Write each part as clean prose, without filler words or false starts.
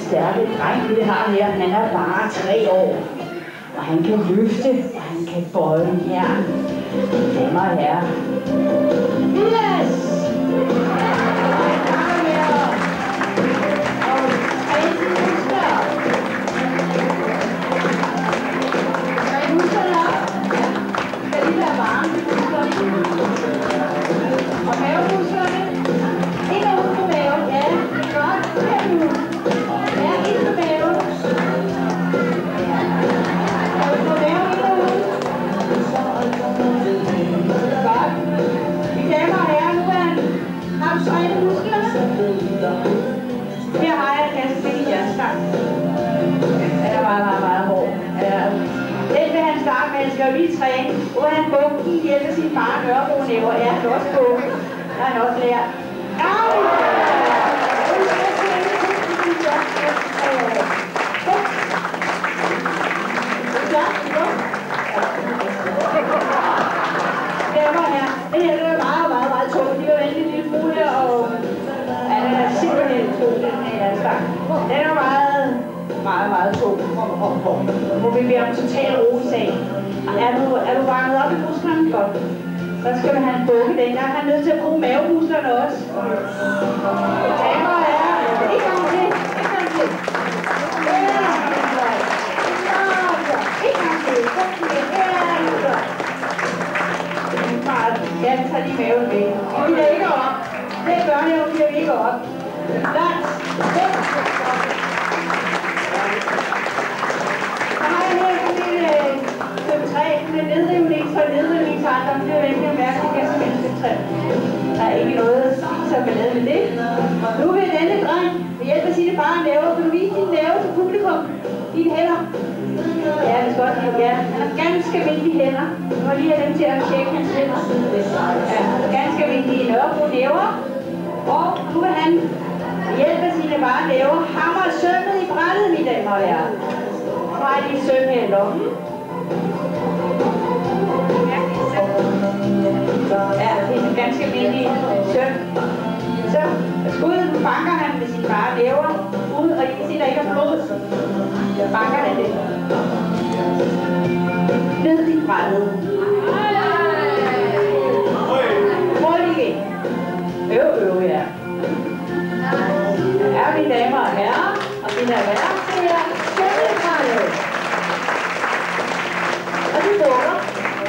stærke dreng, vi har her. Han er bare 3 år. Og han kan løfte, og han kan bøje jern. Damer og herrer. Yes! Her har jeg kastet til i jernstang. Den er meget hård. Den vil han starte med, han skal jo lige træne. Nu er han bunken hjælpe sin far Nørrebro-næver. Ja, han er også bunken. Der har han også lært. Det her er meget tungt. De vil vente en lille smule her, og den er simpelthen tung, den her stang. Den er meget tung. Må vi bede om total ro i sagen. Er du varmet op i musklerne? Godt. Så skal vi have en bukke den. Der er han nødt til at bruge mavemusklerne også. Damer og herrer, en gang til. Ja, vi tager lige maven med. Vi bliver ikke op. Det er børnehave, vi bliver ikke op. Langt. Så har jeg her en lille stykke træ med nedrivning for nedrivningsarter. Det er jo ikke at mærke, at det er som et stykke træ. Der er ikke noget som er lavet med det. Nu vil denne dreng ved hjælp af sine bare næver. Kan du vise dine næver til publikum? Dine hænder. Ja, det skal godt lide. Ja, han har ganske almindelige hænder. Nu må lige have dem til at tjekke hans hænder. Ja, ganske almindelige Nørrebro-næver. Og nu vil han hjælpe af sine bare næver hammer sømmet i brættet, mine damer og herrer. Nu har jeg lige søm her i lommen. Ja, det er ganske almindelige søm. Så skuddet fanger han med sine bare næver ud, og I kan se, der ikke er blod. Fanger han det. Ned i brættet. Prøv igen. Øv, ja. Ja, mine damer og herrer, og mine værktøjer, sømmebrættet. Og det dukker.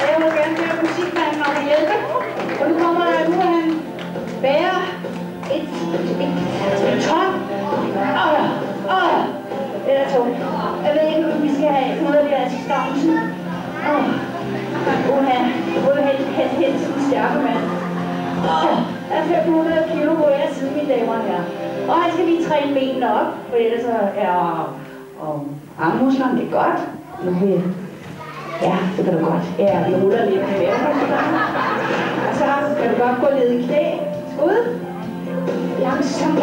Jeg vil gerne høre musikmanden om at hjælpe. Og nu kommer der, nu vil han bære et ton. Det er tungt. Jeg ved ikke, om vi skal have noget af det assistance. Helst en stærke mand. Der er 500 kilo på hver side, mine damer her. Og han skal lige træne benene op, for ellers er armmusklerne, det er godt. Ja, det kan du godt. Ja, vi ruller lidt med mavemusklerne. Og så kan du godt gå ned i knæ. Skud. Langsomt.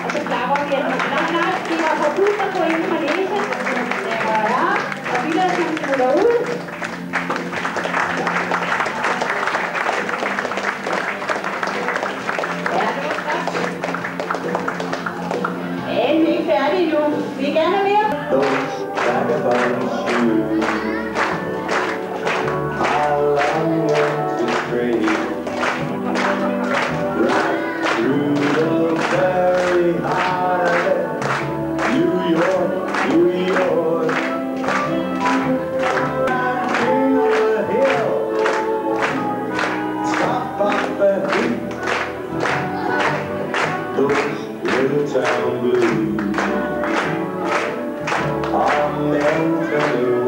Og så klapper vi igen. Nej, vi har forbudt at gå ind på næse. Ja, og vi lader dem smutte ud. Ja, det var godt. Ja, vi er ikke færdige nu. Vi vil gerne have mere. Town blues are meant to